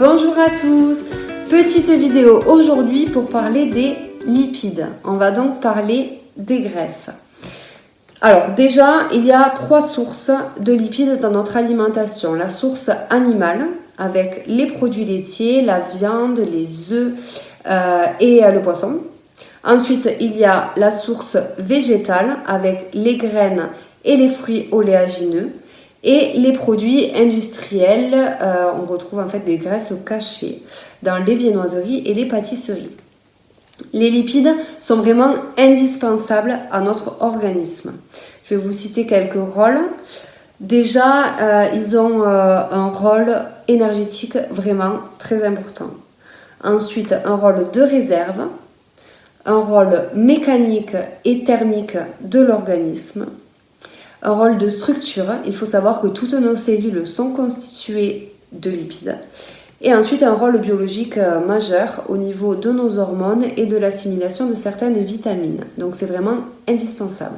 Bonjour à tous, petite vidéo aujourd'hui pour parler des lipides. On va donc parler des graisses. Alors déjà, il y a 3 sources de lipides dans notre alimentation. La source animale avec les produits laitiers, la viande, les œufs et le poisson. Ensuite, il y a la source végétale avec les graines et les fruits oléagineux. Et les produits industriels, on retrouve en fait des graisses cachées dans les viennoiseries et les pâtisseries. Les lipides sont vraiment indispensables à notre organisme. Je vais vous citer quelques rôles. Déjà, ils ont un rôle énergétique vraiment très important. Ensuite, un rôle de réserve, un rôle mécanique et thermique de l'organisme, un rôle de structure. Il faut savoir que toutes nos cellules sont constituées de lipides. Et ensuite, un rôle biologique majeur au niveau de nos hormones et de l'assimilation de certaines vitamines. Donc, c'est vraiment indispensable.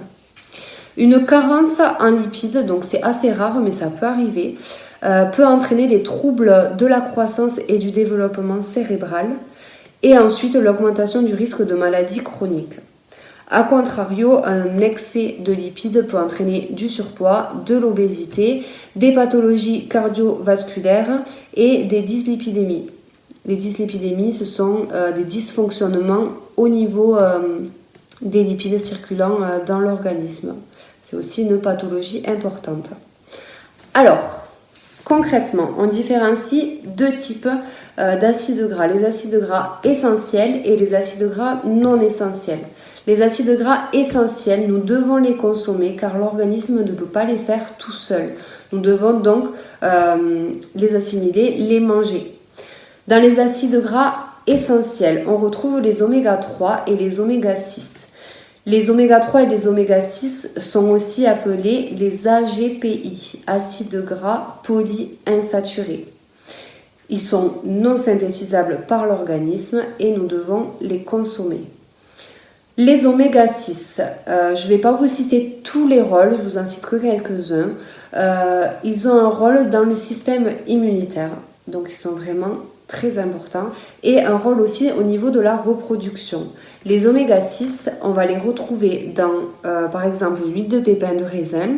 Une carence en lipides, donc c'est assez rare, mais ça peut arriver, peut entraîner des troubles de la croissance et du développement cérébral. Et ensuite, l'augmentation du risque de maladies chroniques. A contrario, un excès de lipides peut entraîner du surpoids, de l'obésité, des pathologies cardiovasculaires et des dyslipidémies. Les dyslipidémies, ce sont des dysfonctionnements au niveau des lipides circulant dans l'organisme. C'est aussi une pathologie importante. Alors, concrètement, on différencie 2 types d'acides gras. Les acides gras essentiels et les acides gras non essentiels. Les acides gras essentiels, nous devons les consommer car l'organisme ne peut pas les faire tout seul. Nous devons donc les assimiler, les manger. Dans les acides gras essentiels, on retrouve les oméga 3 et les oméga 6. Les oméga 3 et les oméga 6 sont aussi appelés les AGPI, acides gras polyinsaturés. Ils sont non synthétisables par l'organisme et nous devons les consommer. Les oméga 6, je ne vais pas vous citer tous les rôles, je vous en cite que quelques-uns. Ils ont un rôle dans le système immunitaire, donc ils sont vraiment très importants, et un rôle aussi au niveau de la reproduction. Les oméga 6, on va les retrouver dans, par exemple, l'huile de pépins de raisin,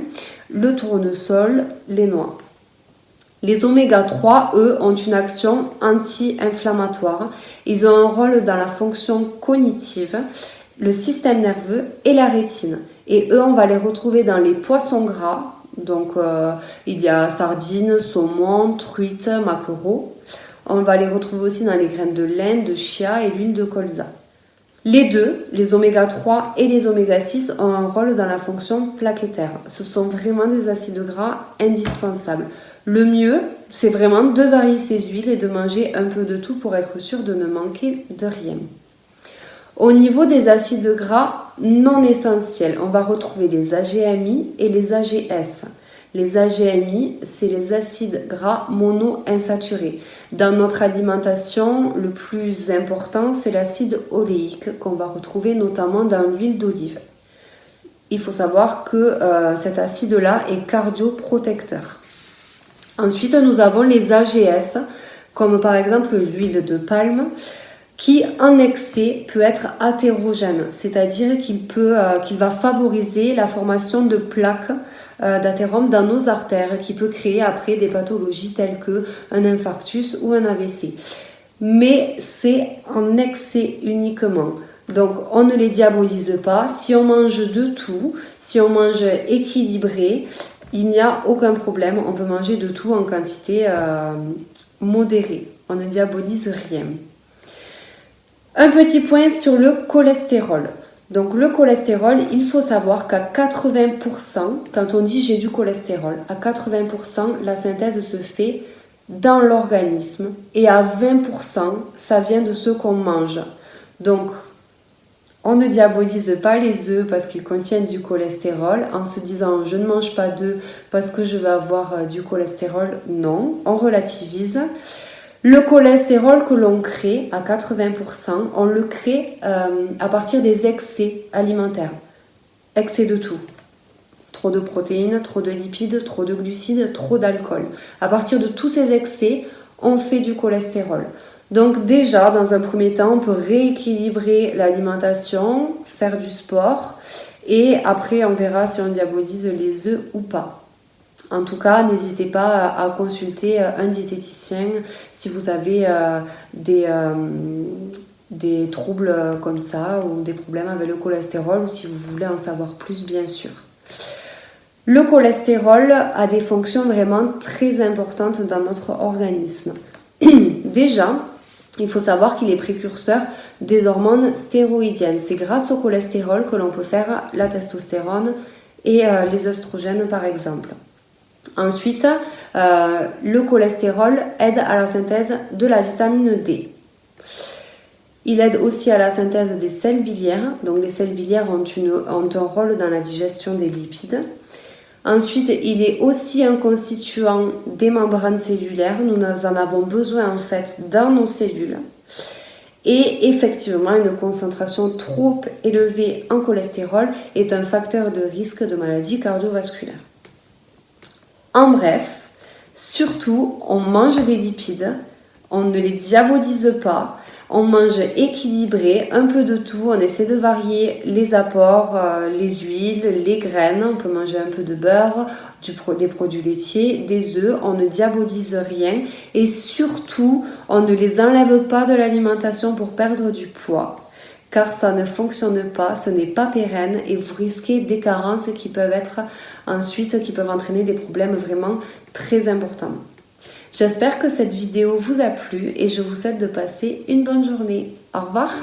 le tournesol, les noix. Les oméga 3, eux, ont une action anti-inflammatoire. Ils ont un rôle dans la fonction cognitive, le système nerveux et la rétine. Et eux, on va les retrouver dans les poissons gras. Donc, il y a sardines, saumon, truites, maquereaux. On va les retrouver aussi dans les graines de lin, de chia et l'huile de colza. Les deux, les oméga 3 et les oméga 6, ont un rôle dans la fonction plaquettaire. Ce sont vraiment des acides gras indispensables. Le mieux, c'est vraiment de varier ces huiles et de manger un peu de tout pour être sûr de ne manquer de rien. Au niveau des acides gras non essentiels, on va retrouver les AGMI et les AGS. Les AGMI, c'est les acides gras monoinsaturés. Dans notre alimentation, le plus important, c'est l'acide oléique qu'on va retrouver notamment dans l'huile d'olive. Il faut savoir que cet acide-là est cardioprotecteur. Ensuite, nous avons les AGS, comme par exemple l'huile de palme, qui en excès peut être athérogène, c'est-à-dire qu'il va favoriser la formation de plaques d'athérome dans nos artères, qui peut créer après des pathologies telles qu'un infarctus ou un AVC. Mais c'est en excès uniquement. Donc on ne les diabolise pas. Si on mange de tout, si on mange équilibré, il n'y a aucun problème. On peut manger de tout en quantité modérée. On ne diabolise rien. Un petit point sur le cholestérol. Donc le cholestérol, il faut savoir qu'à 80%, quand on dit j'ai du cholestérol, à 80%, la synthèse se fait dans l'organisme et à 20%, ça vient de ce qu'on mange. Donc, on ne diabolise pas les œufs parce qu'ils contiennent du cholestérol en se disant je ne mange pas d'œufs parce que je vais avoir du cholestérol. Non, on relativise. Le cholestérol que l'on crée à 80%, on le crée à partir des excès alimentaires. Excès de tout. Trop de protéines, trop de lipides, trop de glucides, trop d'alcool. À partir de tous ces excès, on fait du cholestérol. Donc déjà, dans un premier temps, on peut rééquilibrer l'alimentation, faire du sport et après on verra si on diabolise les œufs ou pas. En tout cas, n'hésitez pas à consulter un diététicien si vous avez des troubles comme ça ou des problèmes avec le cholestérol ou si vous voulez en savoir plus, bien sûr. Le cholestérol a des fonctions vraiment très importantes dans notre organisme. Déjà, il faut savoir qu'il est précurseur des hormones stéroïdiennes. C'est grâce au cholestérol que l'on peut faire la testostérone et les œstrogènes par exemple. Ensuite, le cholestérol aide à la synthèse de la vitamine D. Il aide aussi à la synthèse des sels biliaires. Donc les sels biliaires ont un rôle dans la digestion des lipides. Ensuite, il est aussi un constituant des membranes cellulaires. Nous en avons besoin en fait dans nos cellules. Et effectivement, une concentration trop élevée en cholestérol est un facteur de risque de maladie cardiovasculaire. En bref, surtout, on mange des lipides, on ne les diabolise pas, on mange équilibré, un peu de tout, on essaie de varier les apports, les huiles, les graines, on peut manger un peu de beurre, des produits laitiers, des œufs, on ne diabolise rien et surtout, on ne les enlève pas de l'alimentation pour perdre du poids. Car ça ne fonctionne pas, ce n'est pas pérenne et vous risquez des carences qui peuvent entraîner des problèmes vraiment très importants. J'espère que cette vidéo vous a plu et je vous souhaite de passer une bonne journée. Au revoir!